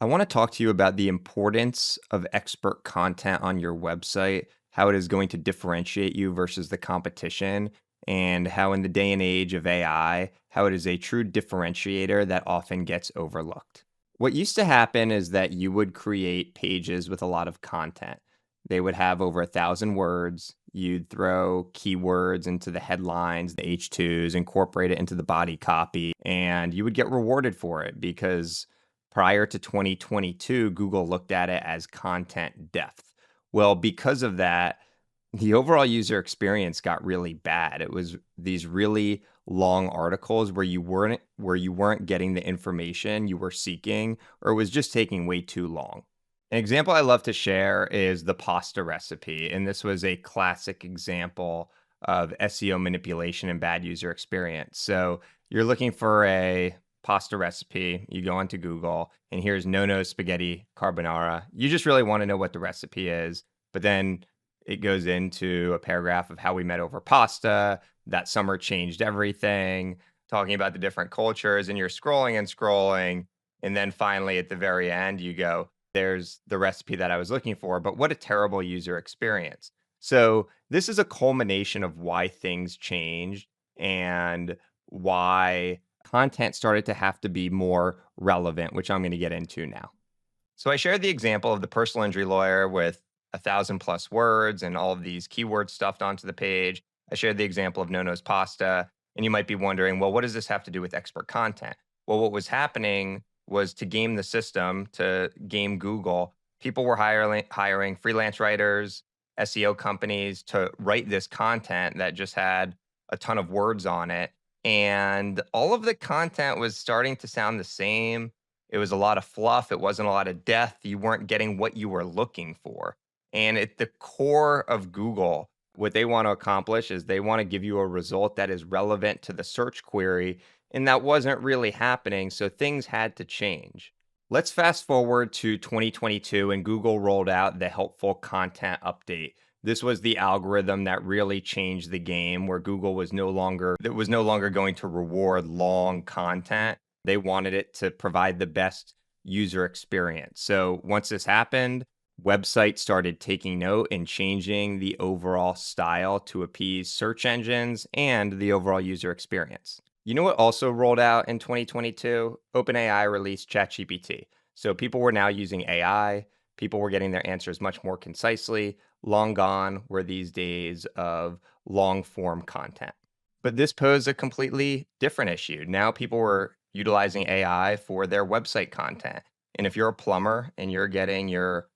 I want to talk to you about the importance of expert content on your website, how it is going to differentiate you versus the competition, and how, in the day and age of AI, how it is a true differentiator that often gets overlooked. What used to happen is that you would create pages with a lot of content. They would have over 1,000 words. You'd throw keywords into the headlines, the H2s, incorporate it into the body copy, and you would get rewarded for it because prior to 2022, Google looked at it as content depth. Well, because of that, the overall user experience got really bad. It was these really long articles where you weren't getting the information you were seeking, or it was just taking way too long. An example I love to share is the pasta recipe, and this was a classic example of SEO manipulation and bad user experience. So you're looking for a pasta recipe, you go onto Google, and here's no spaghetti carbonara. You just really want to know what the recipe is, but then it goes into a paragraph of how we met over pasta, that summer changed everything, talking about the different cultures, and you're scrolling and scrolling. And then finally, at the very end, you go, there's the recipe that I was looking for, but what a terrible user experience. So, this is a culmination of why things changed and why content started to have to be more relevant, which I'm going to get into now. So I shared the example of the personal injury lawyer with 1,000 plus words and all of these keywords stuffed onto the page. I shared the example of Nono's pasta. And you might be wondering, well, what does this have to do with expert content? Well, what was happening was to game the system, to game Google, people were hiring freelance writers, SEO companies to write this content that just had a ton of words on it. And all of the content was starting to sound the same. It was a lot of fluff. It wasn't a lot of depth. You weren't getting what you were looking for. And at the core of Google, what they want to accomplish is they want to give you a result that is relevant to the search query. And that wasn't really happening. So things had to change. Let's fast forward to 2022 and Google rolled out the helpful content update. This was the algorithm that really changed the game where Google was no longer going to reward long content. They wanted it to provide the best user experience. So once this happened, websites started taking note and changing the overall style to appease search engines and the overall user experience. You know what also rolled out in 2022? OpenAI released ChatGPT. So people were now using AI. People were getting their answers much more concisely. Long gone were these days of long form content. But this posed a completely different issue. Now people were utilizing AI for their website content. And if you're a plumber and you're getting your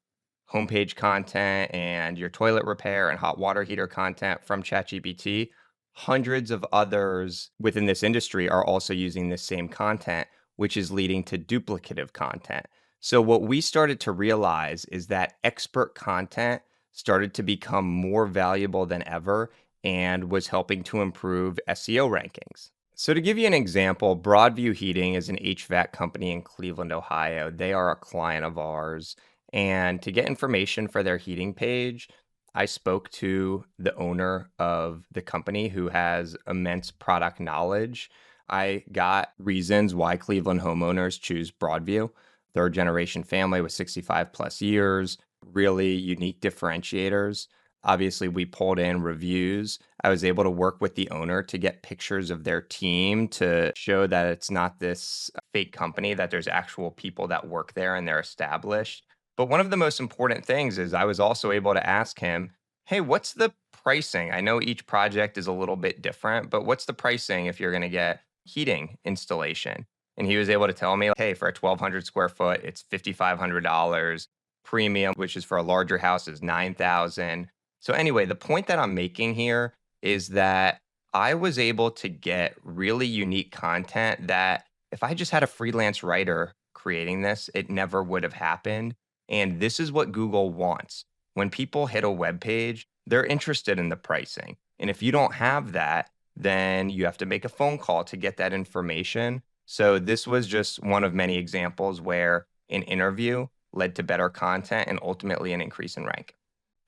homepage content and your toilet repair and hot water heater content from ChatGPT, hundreds of others within this industry are also using this same content, which is leading to duplicative content. So, what we started to realize is that expert content started to become more valuable than ever and was helping to improve SEO rankings. So, to give you an example, Broadview Heating is an HVAC company in Cleveland, Ohio. They are a client of ours. And to get information for their heating page, I spoke to the owner of the company who has immense product knowledge. I got reasons why Cleveland homeowners choose Broadview. Third generation family with 65 plus years, really unique differentiators. Obviously, we pulled in reviews. I was able to work with the owner to get pictures of their team to show that it's not this fake company, that there's actual people that work there and they're established. But one of the most important things is I was also able to ask him, hey, what's the pricing? I know each project is a little bit different, but what's the pricing if you're going to get heating installation? And he was able to tell me, hey, for a 1,200 square foot, it's $5,500. Premium, which is for a larger house, is 9,000. So anyway, the point that I'm making here is that I was able to get really unique content that if I just had a freelance writer creating this, it never would have happened. And this is what Google wants. When people hit a web page, they're interested in the pricing. And if you don't have that, then you have to make a phone call to get that information. So this was just one of many examples where an interview led to better content and ultimately an increase in rank.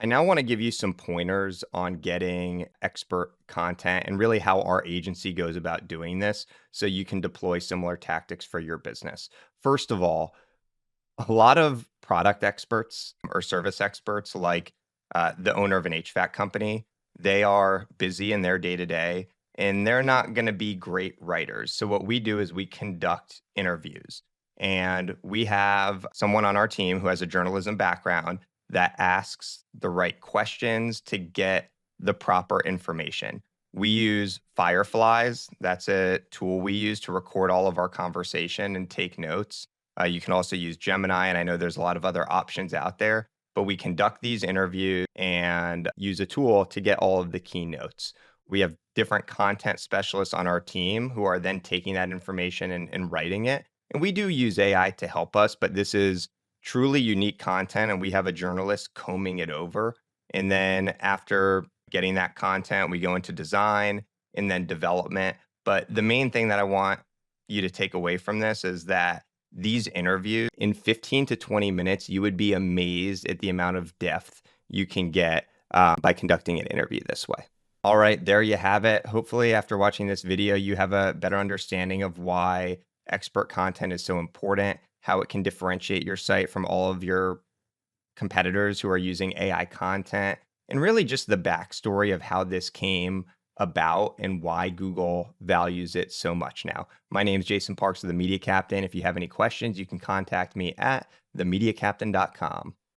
I now want to give you some pointers on getting expert content and really how our agency goes about doing this so you can deploy similar tactics for your business. First of all, A lot of product experts or service experts, like the owner of an HVAC company, they are busy in their day to day and they're not going to be great writers. So, what we do is we conduct interviews. And we have someone on our team who has a journalism background that asks the right questions to get the proper information. We use Fireflies. That's a tool we use to record all of our conversation and take notes. You can also use Gemini, and I know there's a lot of other options out there, but we conduct these interviews and use a tool to get all of the keynotes. We have different content specialists on our team who are then taking that information and writing it. And we do use AI to help us, but this is truly unique content, and we have a journalist combing it over. And then after getting that content, we go into design and then development. But the main thing that I want you to take away from this is that these interviews in 15 to 20 minutes, you would be amazed at the amount of depth you can get by conducting an interview this way. All right, there you have it. Hopefully, after watching this video, you have a better understanding of why expert content is so important, how it can differentiate your site from all of your competitors who are using AI content, and really just the backstory of how this came about and why Google values it so much now. My name is Jason Parks of The Media Captain. If you have any questions, you can contact me at themediacaptain.com.